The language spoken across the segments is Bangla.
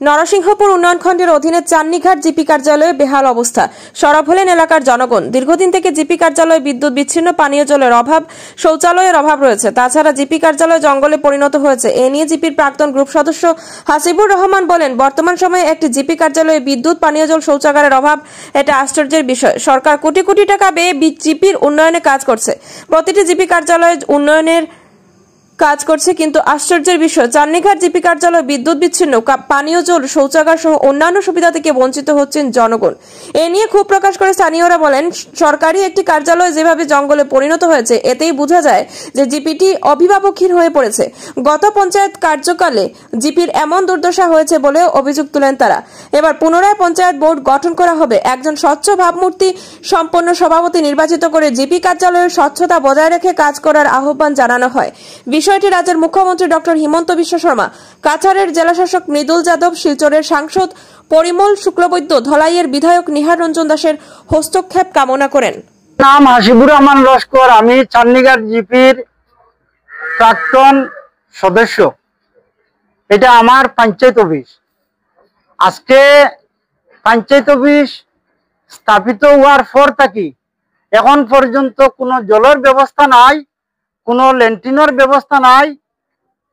নরসিংহপুর উন্নয়ন খণ্ডের অধীনে চান্নিঘাট জিপি কার্যালয়ে বেহাল অবস্থা। সরব হলেন এলাকার জনগণ। দীর্ঘদিন থেকে জিপি কার্যালয়ে বিদ্যুৎ বিচ্ছিন্ন, পানীয় জলের অভাব, শৌচালয়ের অভাব রয়েছে। তাছাড়া জিপি কার্যালয় জঙ্গলে পরিণত হয়েছে। এ নিয়ে জিপির প্রাক্তন গ্রুপ সদস্য হাসিবুর রহমান বলেন, বর্তমান সময়ে একটি জিপি কার্যালয়ে বিদ্যুৎ, পানীয় জল, শৌচাগারের অভাব এটা আশ্চর্যের বিষয়। সরকার কোটি কোটি টাকা ব্যয়ে জিপির উন্নয়নে কাজ করছে। প্রতিটি জিপি কার্যালয়ে উন্নয়নের কাজ করছে, কিন্তু আশ্চর্যের বিষয় চান্নিঘাট জিপি কার্যালয় বিদ্যুৎ বিচ্ছিন্ন, পানীয় জল, শৌচাগার সহ অন্যান্য সুবিধা থেকে বঞ্চিত হচ্ছেন জনগণ। এ নিয়ে ক্ষোভ প্রকাশ করে স্থানীয়রা বলেন, সরকারি একটি কার্যালয় যেভাবে জঙ্গলে পরিণত হয়েছে এতেই বোঝা যায় যে জিপিটি অভিভাবকহীন হয়ে পড়েছে। গত পঞ্চায়েত কার্যকালে জিপির এমন দুর্দশা হয়েছে বলে অভিযোগ তুলেন তারা। এবার পুনরায় পঞ্চায়েত বোর্ড গঠন করা হবে। একজন স্বচ্ছ ভাবমূর্তি সম্পন্ন সভাপতি নির্বাচিত করে জিপি কার্যালয়ের স্বচ্ছতা বজায় রেখে কাজ করার আহ্বান জানানো হয়। বিষয়টি রাজ্যের মুখ্যমন্ত্রী ডক্টর হিমন্ত বিশ্ব শর্মা, কাছাড়ের জেলাশাসক মৃদুল যাদব, শিলচরের সাংসদ পরিমল শুক্লবৈদ্য, ধলাইয়ের বিধায়ক নিহার রঞ্জন দাসের হস্তক্ষেপ কামনা করেন। নাম হাসিবুর রহমান লস্কর। আমি চান্নিঘাট জিপির প্রাক্তন সদস্য। এটা আমার পঞ্চায়েত অফিস। আজকে পঞ্চায়েত অফিস স্থাপিত হওয়ার পর থাকি এখন পর্যন্ত কোনো জলের ব্যবস্থা নাই, কোনো ল্যান্ট্রিনের ব্যবস্থা নাই,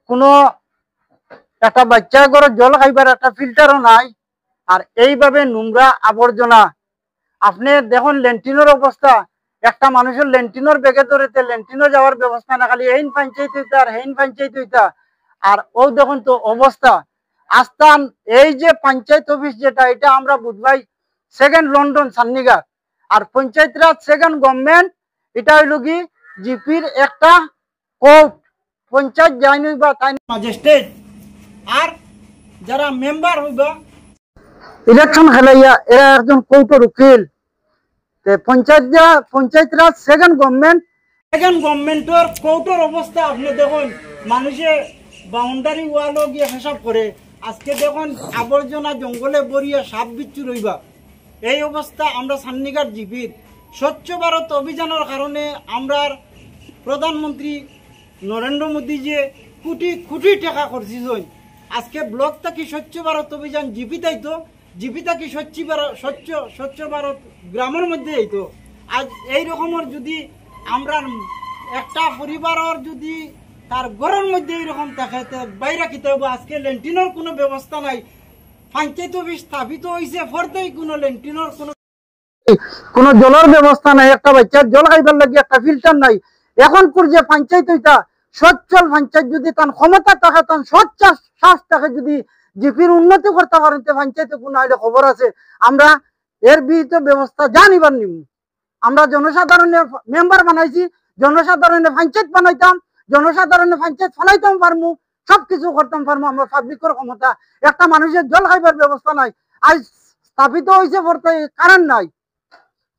কোনো একটা বাচ্চা ঘরে জল খাইবার একটা ফিল্টারও নাই। আর এইভাবে নোংরা আবর্জনা। আপনি দেখুন ল্যান্ট্রিনের অবস্থা, একটা মানুষের ল্যান্ট্রিনের বেগে ধরেতে ল্যান্ট্রিনে যাওয়ার ব্যবস্থা না, খালি এইন পঞ্চায়েত হইতা আর হেইন পঞ্চায়েত হইতা। আর ও দেখুন তো অবস্থা। আস্থান এই যে পঞ্চায়েত অফিস যেটা, এটা আমরা বুধবাই সেকেন্ড লন্ডন চান্নিঘাট। আর পঞ্চায়েত রাজ সেকেন্ড গভর্নমেন্ট। এটা হইল কি জিপির একটা কোর্ট। পঞ্চায়েত যাই নইবা তাই ম্যাজিস্ট্রেট আর যারা মেম্বার হইবা ইলেকশন খেলাইয়া এরা একজন কোর্টের উকিল। পঞ্চায়েত রাজ সেকেন্ড গভর্নমেন্টের কোর্টের অবস্থা আপনি দেখুন। মানুষে বাউন্ডারি ওয়ালও গিয়ে হিসাব করে। আজকে দেখুন আবর্জনা জঙ্গলে বরিয়া সাপ বিচ্ছু রইবা এই অবস্থা। আমরা চান্নিঘাট জিপির স্বচ্ছ ভারত অভিযানের কারণে আমরা প্রধানমন্ত্রী নরেন্দ্র মোদী যে কোটি কোটি টাকা খরচিস। আজকে ব্লক থাকি স্বচ্ছ ভারত অভিযান জিপি তাইতো, জিপি থাকি স্বচ্ছ ভারত গ্রামের মধ্যে আইতো। আজ এই রকমের যদি আমরা একটা পরিবারের যদি তার ঘরের মধ্যে এইরকম থাকে বাইরে কিতে হবো। আজকে ল্যান্ট্রিনের কোনো ব্যবস্থা নাই। পঞ্চায়েত অফিস স্থাপিত হয়েছে ফরতেই কোনো ল্যান্ট্রিনের কোনো জলের ব্যবস্থা নাই। একটা বাচ্চার জল খাইবার লাগে একটা ফিল্টার নাই। এখন যে পঞ্চায়েত হইতা সচ্ছল পঞ্চায়েত যদি তার ক্ষমতা থাকে, তার স্বচ্ছ শ্বাস থাকে, যদি জিপির উন্নতি করতে পারেন পঞ্চায়েতে কোনো আইলে খবর আছে। আমরা এর বিহিত ব্যবস্থা জানিবার নিব। আমরা জনসাধারণের মেম্বার বানাইছি, জনসাধারণের পঞ্চায়েত বানাইতাম, জনসাধারণের পঞ্চায়েত ফলাইতাম পারমু, সবকিছু করতাম পারমু। আমরা পাবলিকের ক্ষমতা। একটা মানুষের জল খাইবার ব্যবস্থা নাই। আজ স্থাপিত হয়েছে বলতে কারেন্ট নাই।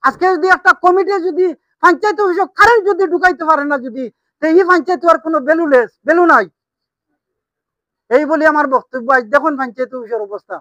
আজকে যদি একটা কমিটি যদি পঞ্চায়েত অফিসে কারেন্ট যদি ঢুকাইতে পারে না, যদি এই পঞ্চায়েত আর কোনো ভ্যালু নাই। এই বলে আমার বক্তব্য। আজ দেখুন পঞ্চায়েত অফিসের অবস্থা।